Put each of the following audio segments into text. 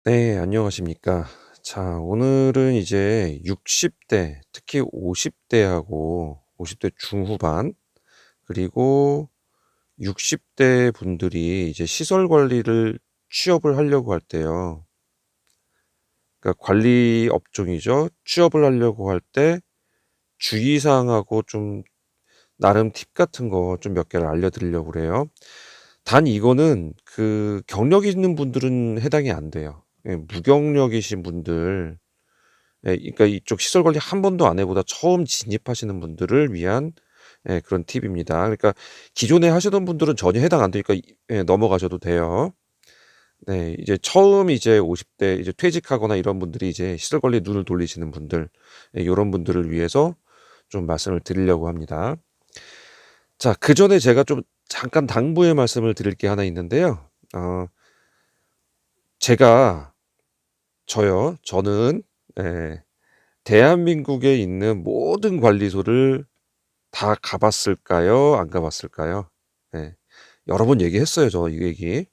네, 안녕하십니까. 자, 오늘은 이제 60대, 특히 50대하고 50대 중후반, 그리고 60대 분들이 이제 시설 관리를 취업을 하려고 할 때요. 그러니까 관리 업종이죠. 취업을 하려고 할 때 주의사항하고 좀 나름 팁 같은 거 좀 몇 개를 알려드리려고 그래요. 단 이거는 그 경력 있는 분들은 해당이 안 돼요. 예, 무경력이신 분들, 예, 그러니까 이쪽 시설 관리 한 번도 안 해 보다 처음 진입하시는 분들을 위한 예, 그런 팁입니다. 그러니까 기존에 하시던 분들은 전혀 해당 안 되니까 예, 넘어가셔도 돼요. 네. 이제 처음 이제 50대 이제 퇴직하거나 이런 분들이 이제 시설 관리에 눈을 돌리시는 분들, 예, 요런 분들을 위해서 좀 말씀을 드리려고 합니다. 자, 그전에 제가 좀 잠깐 당부의 말씀을 드릴 게 하나 있는데요. 어 제가 저는 예, 대한민국에 있는 모든 관리소를 다 가 봤을까요? 안 가 봤을까요? 네. 여러 번 얘기했어요, 저 이 얘기.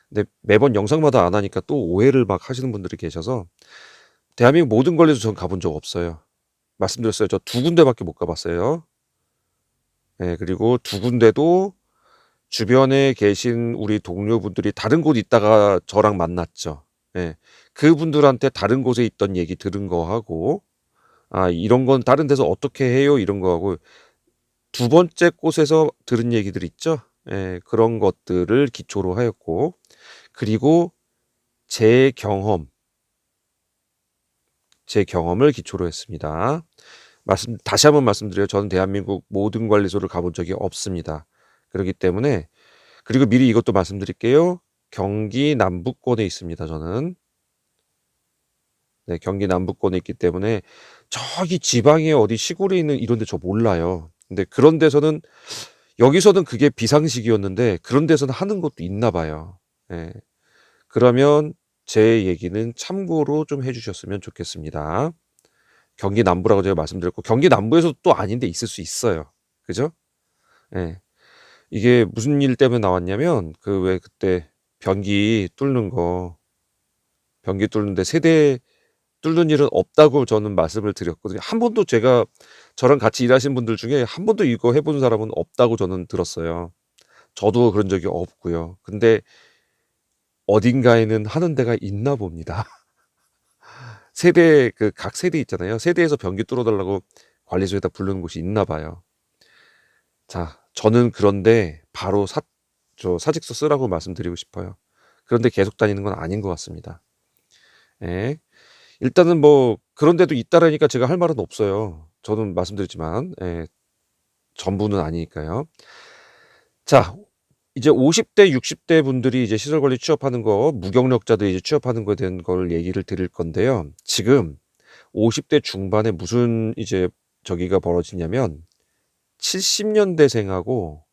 근데 매번 영상마다 안 하니까 또 오해를 막 하시는 분들이 계셔서 대한민국 모든 관리소 전 가본 적 없어요. 말씀드렸어요. 저 두 군데밖에 못 가 봤어요. 예, 그리고 두 군데도 주변에 계신 우리 동료분들이 다른 곳 있다가 저랑 만났죠. 예. 그분들한테 다른 곳에 있던 얘기 들은 거 하고 '아 이런 건 다른 데서 어떻게 해요?' 이런 거 하고 두 번째 곳에서 들은 얘기들 있죠? 예. 그런 것들을 기초로 하였고 그리고 제 경험, 제 경험을 기초로 했습니다. 다시 한번 말씀드려요. 저는 대한민국 모든 관리소를 가본 적이 없습니다. 그렇기 때문에 그리고 미리 이것도 말씀드릴게요. 경기 남부권에 있습니다 저는. 네, 경기 남부권에 있기 때문에 저기 지방에 어디 시골에 있는 이런 데 저 몰라요. 근데 그런 데서는 여기서는 그게 비상식이었는데 그런 데서는 하는 것도 있나 봐요. 예. 그러면 제 얘기는 참고로 좀 해 주셨으면 좋겠습니다. 경기 남부라고 제가 말씀드렸고 경기 남부에서도 또 아닌 데 있을 수 있어요. 그죠? 예. 이게 무슨 일 때문에 나왔냐면 그 왜 그때 변기 뚫는 거 변기 뚫는데 세대 뚫는 일은 없다고 저는 말씀을 드렸거든요. 한 번도 제가 저랑 같이 일하신 분들 중에 한 번도 이거 해본 사람은 없다고 저는 들었어요. 저도 그런 적이 없고요. 근데 어딘가에는 하는 데가 있나 봅니다. 세대 그 각 세대 있잖아요. 세대에서 변기 뚫어 달라고 관리소에다 부르는 곳이 있나 봐요. 자, 저는 그런데 바로 사직서 쓰라고 말씀드리고 싶어요. 그런데 계속 다니는 건 아닌 것 같습니다. 예. 일단은 뭐 그런 데도 있다라니까 제가 할 말은 없어요. 저는 말씀드렸지만 예, 전부는 아니니까요. 자, 이제 50대 60대 분들이 이제 시설 관리 취업하는 거 무경력자들이 이제 취업하는 거에 대한 걸 얘기를 드릴 건데요. 지금 50대 중반에 무슨 이제 저기가 벌어지냐면 70 년대생하고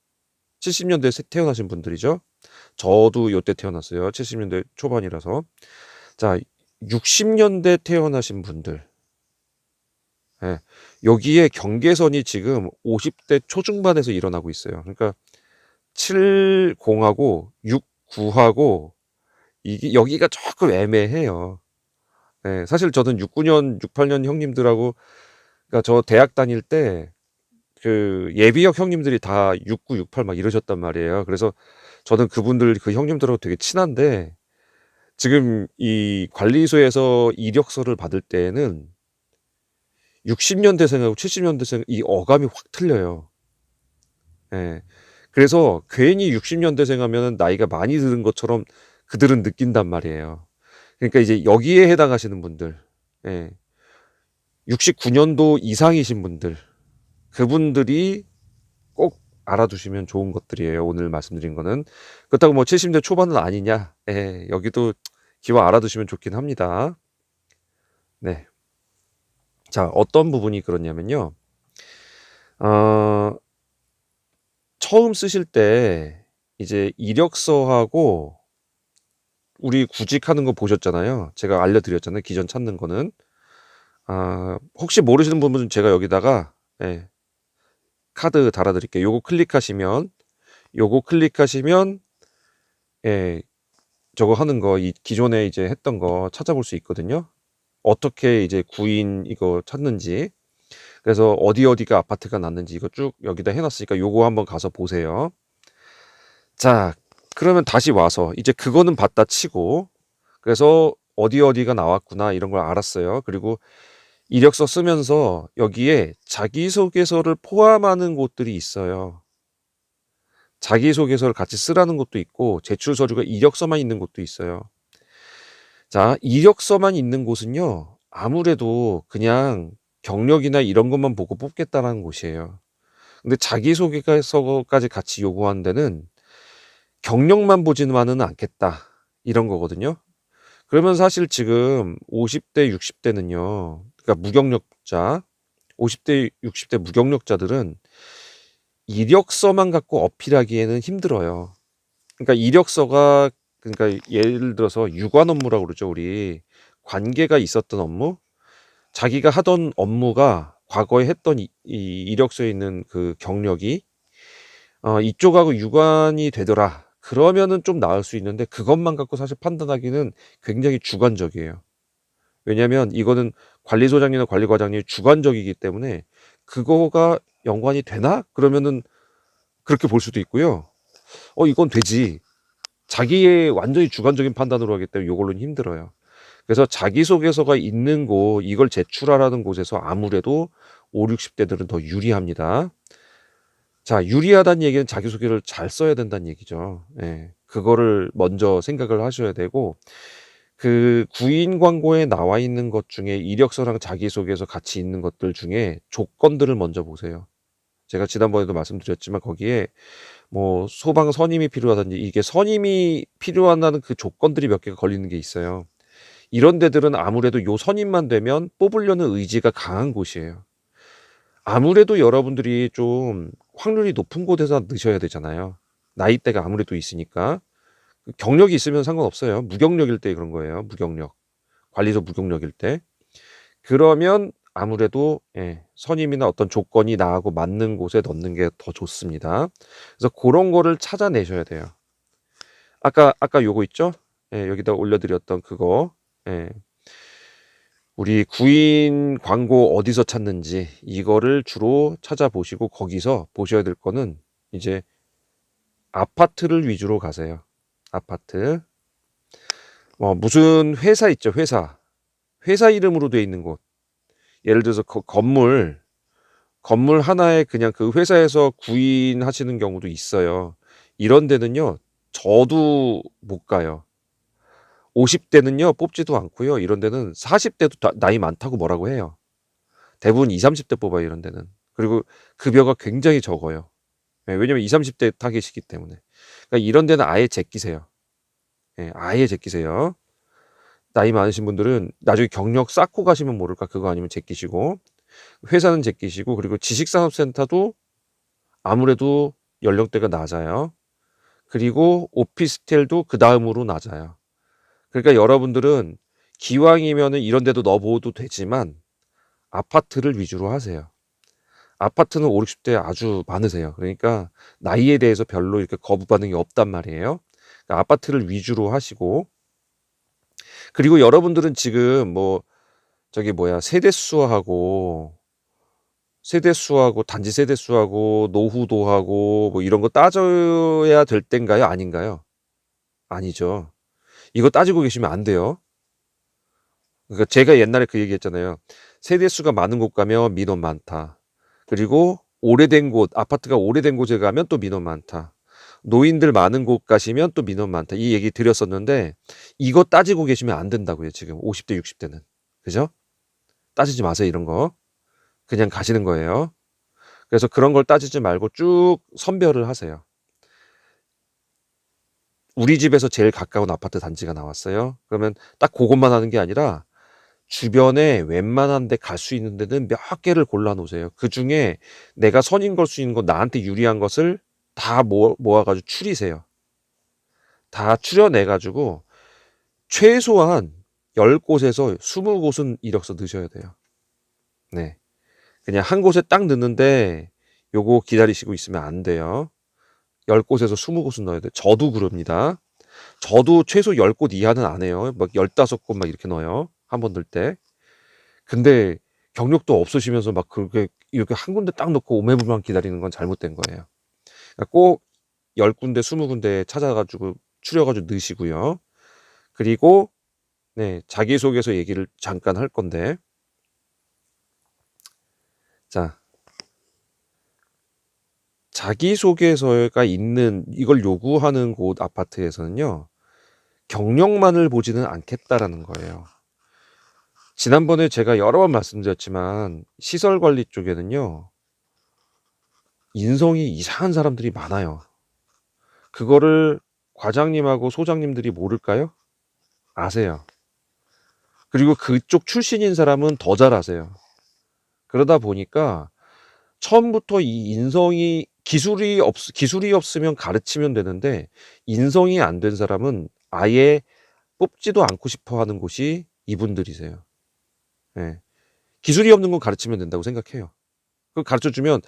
70 년대에 태어나신 분들이죠. 저도 요때 태어났어요. 70 년대 초반이라서. 자, 60 년대 태어나신 분들. 예. 여기에 경계선이 지금 50대 초중반에서 일어나고 있어요. 그러니까 70하고 69하고 이게 여기가 쪼끔 애매해요. 예. 사실 저는 69년 68년 형님들하고 그러니까 저 대학 다닐 때 그 예비역 형님들이 다 69, 68 막 이러셨단 말이에요. 그래서 저는 그분들 그 형님들하고 되게 친한데 지금 이 관리소에서 이력서를 받을 때에는 60 년대생하고 70 년대생 이 어감이 확 틀려요. 예. 그래서 괜히 60 년대생 하면은 나이가 많이 들은 것처럼 그들은 느낀단 말이에요. 그러니까 이제 여기에 해당하시는 분들, 예. 69 년도 이상이신 분들, 그분들이 꼭 알아두시면 좋은 것들이에요. 오늘 말씀드린 거는. 그렇다고 뭐 70대 초반은 아니냐? 예. 여기도 기왕 알아두시면 좋긴 합니다. 네. 자, 어떤 부분이 그렇냐면요. 어 처음 쓰실 때 이제 이력서하고 우리 구직하는 거 보셨잖아요. 제가 알려드렸잖아요. 기존 찾는 거는. 혹시 모르시는 분들은 제가 여기다가 예, 카드 달아드릴게요. 요거 클릭하시면 예, 저거 하는 거, 이 기존에 이제 했던 거 찾아볼 수 있거든요. 어떻게 이제 구인 이거 찾는지. 그래서 어디가 아파트가 났는지 이거 쭉 여기다 해놨으니까 요거 한번 가서 보세요. 자, 그러면 다시 와서 이제 그거는 봤다 치고, 그래서 어디가 나왔구나 이런 걸 알았어요. 그리고 이력서 쓰면서 여기에 자기소개서를 포함하는 곳들이 있어요. 자기소개서를 같이 쓰라는 것도 있고 제출 서류가 이력서만 있는 곳도 있어요. 자, 이력서만 있는 곳은요, 아무래도 그냥 경력이나 이런 것만 보고 뽑겠다라는 곳이에요. 근데 자기소개서까지 같이 요구하는 데는 경력만 보지만은 않겠다 이런 거거든요. 그러면 사실 지금 50대, 60대는요, 그러니까 무경력자, 50대, 60대 무경력자들은 이력서만 갖고 어필하기에는 힘들어요. 그러니까 이력서가, 그러니까 예를 들어서 유관 업무라고 그러죠. 우리 관계가 있었던 업무, 자기가 하던 업무가 과거에 했던 이 이력서에 있는 그 경력이 이쪽하고 유관이 되더라. 그러면은 좀 나을 수 있는데 그것만 갖고 사실 판단하기는 굉장히 주관적이에요. 왜냐하면 이거는 관리소장님이나 관리과장님이 주관적이기 때문에 그거가 연관이 되나? 그러면은 그렇게 볼 수도 있고요. 이건 되지. 자기의 완전히 주관적인 판단으로 하기 때문에 이걸로는 힘들어요. 그래서 자기소개서가 있는 곳, 이걸 제출하라는 곳에서 아무래도 5, 60대들은 더 유리합니다. 자, 유리하다는 얘기는 자기소개를 잘 써야 된다는 얘기죠. 예, 그거를 먼저 생각을 하셔야 되고, 그 구인 광고에 나와 있는 것 중에 이력서랑 자기소개서 같이 있는 것들 중에 조건들을 먼저 보세요. 제가 지난번에도 말씀드렸지만 거기에 뭐 소방 선임이 필요하든지 이게 선임이 필요하다는 그 조건들이 몇 개가 걸리는 게 있어요. 이런 데들은 아무래도 요 선임만 되면 뽑으려는 의지가 강한 곳이에요. 아무래도 여러분들이 좀 확률이 높은 곳에서 넣으셔야 되잖아요. 나이대가 아무래도 있으니까. 경력이 있으면 상관없어요. 무경력일 때 그런 거예요. 무경력. 관리소 무경력일 때. 그러면 아무래도 선임이나 어떤 조건이 나하고 맞는 곳에 넣는 게 더 좋습니다. 그래서 그런 거를 찾아내셔야 돼요. 아까 요거 있죠? 여기다 올려드렸던 그거. 우리 구인 광고 어디서 찾는지 이거를 주로 찾아보시고 거기서 보셔야 될 거는 이제 아파트를 위주로 가세요. 아파트. 무슨 회사 있죠? 회사 이름으로 돼 있는 곳. 예를 들어서 그 건물 하나에 그냥 그 회사에서 구인하시는 경우도 있어요. 이런 데는요, 저도 못 가요. 50대는요, 뽑지도 않고요. 이런 데는 40대도 나이 많다고 뭐라고 해요. 대부분 20, 30대 뽑아요, 이런 데는. 그리고 급여가 굉장히 적어요. 왜냐면 20, 30대 타겟이기 때문에. 그러니까 이런 데는 아예 제끼세요. 아예 제끼세요. 나이 많으신 분들은 나중에 경력 쌓고 가시면 모를까, 그거 아니면 제끼시고, 회사는 제끼시고, 그리고 지식산업센터도 아무래도 연령대가 낮아요. 그리고 오피스텔도 그 다음으로 낮아요. 그러니까 여러분들은 기왕이면은 이런 데도 넣어보도 되지만 아파트를 위주로 하세요. 아파트는 5, 60대 아주 많으세요. 그러니까 나이에 대해서 별로 이렇게 거부 반응이 없단 말이에요. 그러니까 아파트를 위주로 하시고, 그리고 여러분들은 지금 뭐 저기 뭐야 세대수하고 단지 세대수하고 노후도하고 뭐 이런 거 따져야 될 땐가요? 아닌가요? 아니죠. 이거 따지고 계시면 안 돼요. 그러니까 제가 옛날에 그 얘기했잖아요. 세대수가 많은 곳 가면 민원 많다. 그리고 오래된 곳, 아파트가 오래된 곳에 가면 또 민원 많다. 노인들 많은 곳 가시면 또 민원 많다. 이 얘기 드렸었는데 이거 따지고 계시면 안 된다고요. 지금 50대, 60대는. 그죠? 따지지 마세요. 이런 거. 그냥 가시는 거예요. 그래서 그런 걸 따지지 말고 쭉 선별을 하세요. 우리 집에서 제일 가까운 아파트 단지가 나왔어요. 그러면 딱 그것만 하는 게 아니라 주변에 웬만한 데 갈 수 있는 데는 몇 개를 골라 놓으세요. 그중에 내가 선임 걸 수 있는 거, 나한테 유리한 것을 다 모아가지고 추리세요. 다 추려내 가지고 최소한 10곳에서 20곳은 이력서 넣으셔야 돼요. 네. 그냥 한 곳에 딱 넣는데 요거 기다리시고 있으면 안 돼요. 10곳에서 20곳은 넣어야 돼요. 저도 그럽니다. 저도 최소 10곳 이하는 안 해요. 막 15곳 막 이렇게 넣어요. 한 번 넣을 때. 근데 경력도 없으시면서 막 그렇게 이렇게 한 군데 딱 넣고 오매불만 기다리는 건 잘못된 거예요. 그러니까 꼭 10군데, 20군데 찾아가지고 추려가지고 넣으시고요. 그리고 네, 자기소개서 얘기를 잠깐 할 건데, 자, 자기소개서가 있는 이걸 요구하는 곳 아파트에서는요, 경력만을 보지는 않겠다라는 거예요. 지난번에 제가 여러 번 말씀드렸지만 시설관리 쪽에는요, 인성이 이상한 사람들이 많아요. 그거를 과장님하고 소장님들이 모를까요? 아세요. 그리고 그쪽 출신인 사람은 더 잘 아세요. 그러다 보니까 처음부터 이 인성이 기술이 없으면 가르치면 되는데, 인성이 안 된 사람은 아예 뽑지도 않고 싶어 하는 곳이 이분들이세요. 예. 기술이 없는 건 가르치면 된다고 생각해요. 그 가르쳐 주면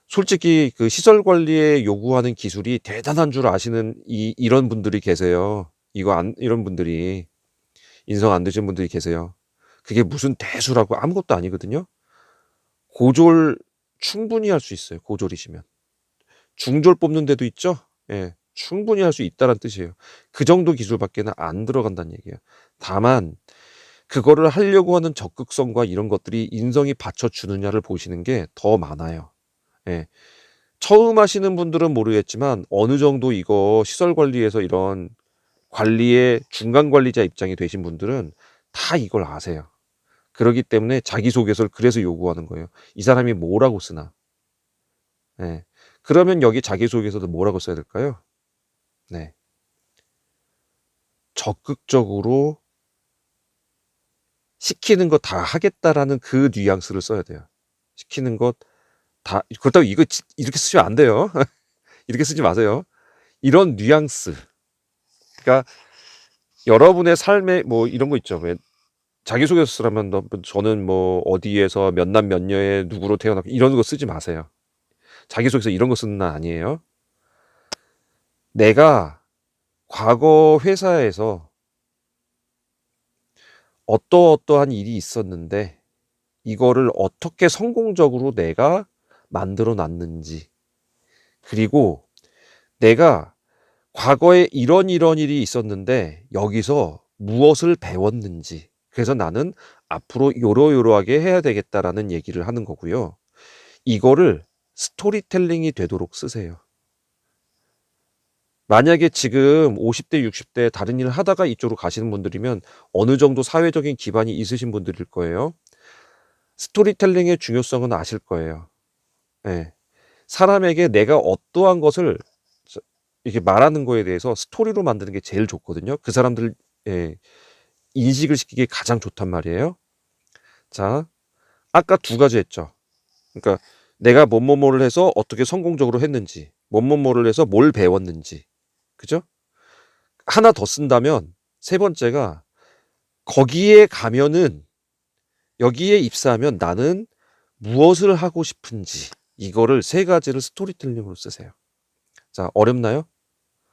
솔직히 그 시설 관리에 요구하는 기술이 대단한 줄 아시는 이런 분들이 계세요. 이런 분들이 인성 안 되신 분들이 계세요. 그게 무슨 대수라고 아무것도 아니거든요. 고졸 충분히 할 수 있어요. 고졸이시면. 중졸 뽑는 데도 있죠. 예. 충분히 할 수 있다는 뜻이에요. 그 정도 기술밖에는 안 들어간다는 얘기예요. 다만 그거를 하려고 하는 적극성과 이런 것들이 인성이 받쳐주느냐를 보시는 게 더 많아요. 예. 처음 하시는 분들은 모르겠지만 어느 정도 이거 시설 관리에서 이런 관리의 중간 관리자 입장이 되신 분들은 다 이걸 아세요. 그렇기 때문에 자기소개서를 그래서 요구하는 거예요. 이 사람이 뭐라고 쓰나. 예. 그러면 여기 자기소개서도 뭐라고 써야 될까요? 네. 적극적으로 시키는 거 다 하겠다라는 그 뉘앙스를 써야 돼요. 시키는 것 다, 그렇다고 이거 이렇게 쓰시면 안 돼요. 이렇게 쓰지 마세요. 이런 뉘앙스. 그러니까 여러분의 삶에 뭐 이런 거 있죠. 왜 자기소개서 쓰라면 저는 뭐 어디에서 몇 남 몇 녀에 누구로 태어났고 이런 거 쓰지 마세요. 자기소개서 이런 거 쓰는 날 아니에요. 내가 과거 회사에서 어떠어떠한 일이 있었는데 이거를 어떻게 성공적으로 내가 만들어 놨는지, 그리고 내가 과거에 이런 일이 있었는데 여기서 무엇을 배웠는지, 그래서 나는 앞으로 요러요러하게 해야 되겠다라는 얘기를 하는 거고요. 이거를 스토리텔링이 되도록 쓰세요. 만약에 지금 50대, 60대 다른 일을 하다가 이쪽으로 가시는 분들이면 어느 정도 사회적인 기반이 있으신 분들일 거예요. 스토리텔링의 중요성은 아실 거예요. 예. 사람에게 내가 어떠한 것을 이렇게 말하는 거에 대해서 스토리로 만드는 게 제일 좋거든요. 그 사람들 인식을 시키기에 가장 좋단 말이에요. 자, 아까 두 가지 했죠. 그러니까 내가 뭐뭐뭐를 해서 어떻게 성공적으로 했는지, 뭐뭐뭐를 해서 뭘 배웠는지, 그죠? 하나 더 쓴다면 세 번째가 거기에 가면은, 여기에 입사하면 나는 무엇을 하고 싶은지, 이거를 세 가지를 스토리텔링으로 쓰세요. 자, 어렵나요?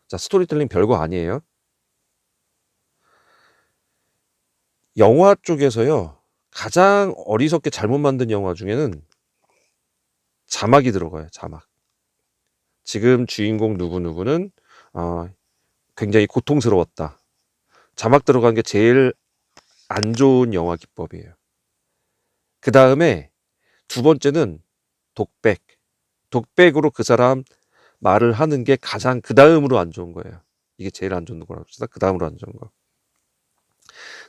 자, 스토리텔링 별거 아니에요. 영화 쪽에서요, 가장 어리석게 잘못 만든 영화 중에는 자막이 들어가요. 자막. 지금 주인공 누구누구는 굉장히 고통스러웠다. 자막 들어간 게 제일 안 좋은 영화 기법이에요. 그 다음에 두 번째는 독백. 독백으로 그 사람 말을 하는 게 가장 그 다음으로 안 좋은 거예요. 이게 제일 안 좋은 거라고 합시다. 그 다음으로 안 좋은 거.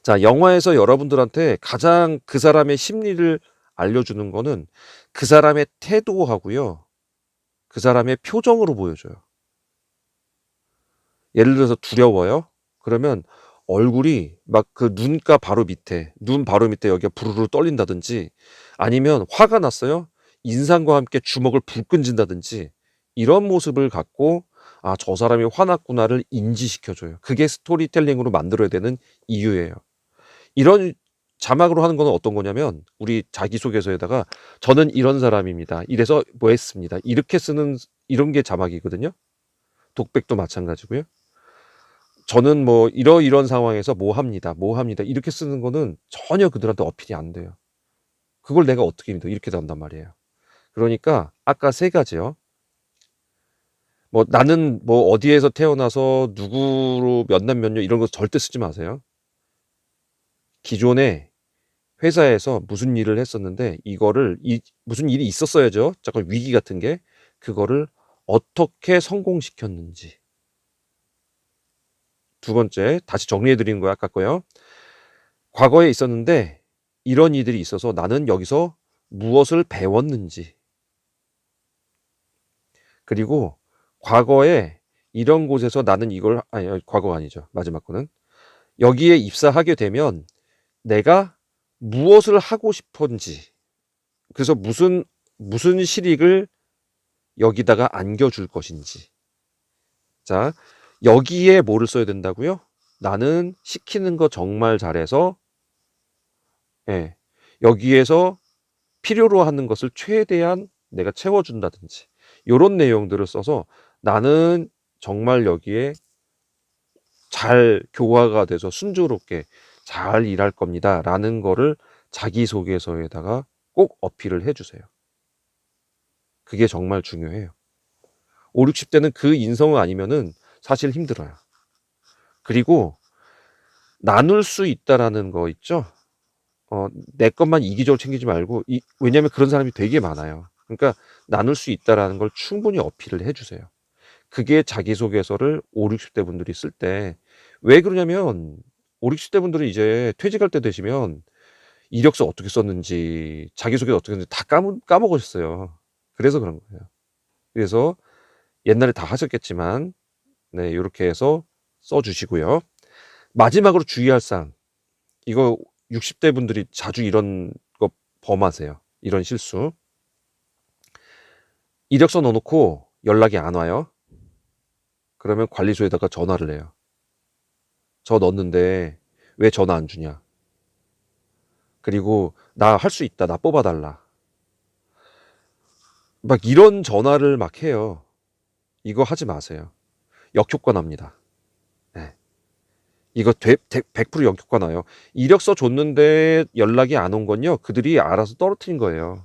자, 영화에서 여러분들한테 가장 그 사람의 심리를 알려주는 거는 그 사람의 태도하고요, 그 사람의 표정으로 보여줘요. 예를 들어서 두려워요? 그러면 얼굴이 막 그 눈 바로 밑에 여기가 부르르 떨린다든지, 아니면 화가 났어요? 인상과 함께 주먹을 불끈 쥔다든지, 이런 모습을 갖고 아, 저 사람이 화났구나를 인지시켜줘요. 그게 스토리텔링으로 만들어야 되는 이유예요. 이런 자막으로 하는 거는 어떤 거냐면, 우리 자기소개서에다가 저는 이런 사람입니다. 이래서 뭐 했습니다. 이렇게 쓰는, 이런 게 자막이거든요. 독백도 마찬가지고요. 저는 뭐 이런 상황에서 뭐 합니다. 뭐 합니다. 이렇게 쓰는 거는 전혀 그들한테 어필이 안 돼요. 그걸 내가 어떻게 믿어? 이렇게 된단 말이에요. 그러니까 아까 세 가지요. 뭐 나는 뭐 어디에서 태어나서 누구로 몇 남 몇 녀 이런 거 절대 쓰지 마세요. 기존에 회사에서 무슨 일을 했었는데 이거를 무슨 일이 있었어야죠. 잠깐 위기 같은 게 그거를 어떻게 성공시켰는지. 두 번째 다시 정리해 드리는 거야. 아까 거요. 과거에 있었는데 이런 일들이 있어서 나는 여기서 무엇을 배웠는지. 그리고 과거에 이런 곳에서 나는 이걸 아니 과거가 아니죠. 마지막 거는 여기에 입사하게 되면 내가 무엇을 하고 싶은지. 그래서 무슨 실익을 여기다가 안겨줄 것인지. 자, 여기에 뭐를 써야 된다고요? 나는 시키는 거 정말 잘해서 예, 여기에서 필요로 하는 것을 최대한 내가 채워준다든지 이런 내용들을 써서 나는 정말 여기에 잘 교화가 돼서 순조롭게 잘 일할 겁니다 라는 거를 자기소개서에다가 꼭 어필을 해주세요. 그게 정말 중요해요. 5, 60대는 그 인성은 아니면은 사실 힘들어요. 그리고 나눌 수 있다라는 거 있죠? 내 것만 이기적으로 챙기지 말고, 왜냐면 그런 사람이 되게 많아요. 그러니까 나눌 수 있다라는 걸 충분히 어필을 해주세요. 그게 자기소개서를 5, 60대 분들이 쓸 때, 왜 그러냐면, 5, 60대 분들이 이제 퇴직할 때 되시면, 이력서 어떻게 썼는지, 자기소개 어떻게 했는지 다 까먹으셨어요. 그래서 그런 거예요. 그래서 옛날에 다 하셨겠지만, 네, 이렇게 해서 써주시고요. 마지막으로 주의할 사항. 이거 60대 분들이 자주 이런 거 범하세요. 이런 실수. 이력서 넣어놓고 연락이 안 와요. 그러면 관리소에다가 전화를 해요. 저 넣었는데 왜 전화 안 주냐. 그리고 나 할 수 있다. 나 뽑아달라. 막 이런 전화를 막 해요. 이거 하지 마세요. 역효과 납니다. 네. 이거 100% 역효과 나요. 이력서 줬는데 연락이 안 온 건요. 그들이 알아서 떨어뜨린 거예요.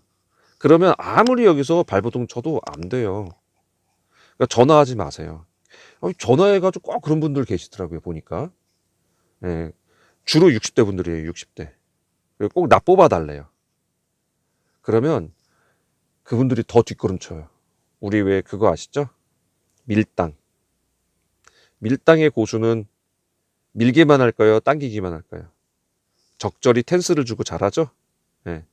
그러면 아무리 여기서 발버둥 쳐도 안 돼요. 그러니까 전화하지 마세요. 전화해가지고 꼭 그런 분들 계시더라고요, 보니까. 예, 주로 60대 분들이에요, 60대. 그리고 꼭 나 뽑아달래요. 그러면 그분들이 더 뒷걸음쳐요. 우리 왜 그거 아시죠? 밀당. 밀당의 고수는 밀기만 할까요? 당기기만 할까요? 적절히 텐스를 주고 잘하죠? 예.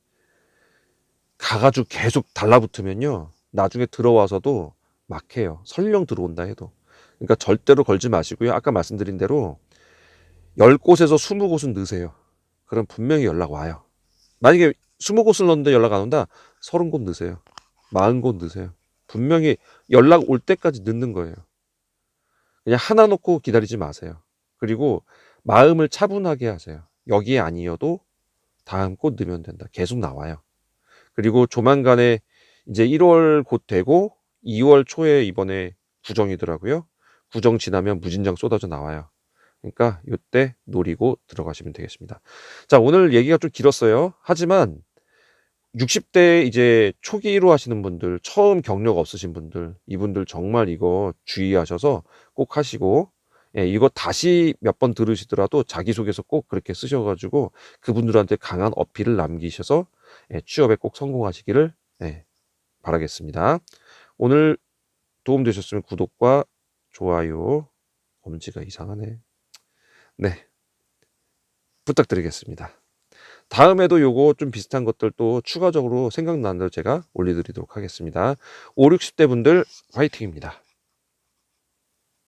가가지고 계속 달라붙으면요. 나중에 들어와서도 막 해요. 설령 들어온다 해도. 그러니까 절대로 걸지 마시고요. 아까 말씀드린 대로 10곳에서 20곳은 넣으세요. 그럼 분명히 연락 와요. 만약에 20곳을 넣었는데 연락 안 온다? 30곳 넣으세요. 40곳 넣으세요. 분명히 연락 올 때까지 넣는 거예요. 그냥 하나 놓고 기다리지 마세요. 그리고 마음을 차분하게 하세요. 여기에 아니어도 다음 곳 넣으면 된다. 계속 나와요. 그리고 조만간에 이제 1월 곧 되고 2월 초에 이번에 구정이더라고요. 구정 지나면 무진장 쏟아져 나와요. 그러니까 이때 노리고 들어가시면 되겠습니다. 자, 오늘 얘기가 좀 길었어요. 하지만 60대 이제 초기로 하시는 분들, 처음 경력 없으신 분들, 이분들 정말 이거 주의하셔서 꼭 하시고, 예, 이거 다시 몇 번 들으시더라도 자기소개서 꼭 그렇게 쓰셔가지고 그분들한테 강한 어필을 남기셔서 예, 취업에 꼭 성공하시기를 예, 바라겠습니다. 오늘 도움되셨으면 구독과 좋아요, 엄지가 이상하네. 네, 부탁드리겠습니다. 다음에도 요거 좀 비슷한 것들 또 추가적으로 생각나는 대로 제가 올려드리도록 하겠습니다. 5, 60대 분들 화이팅입니다.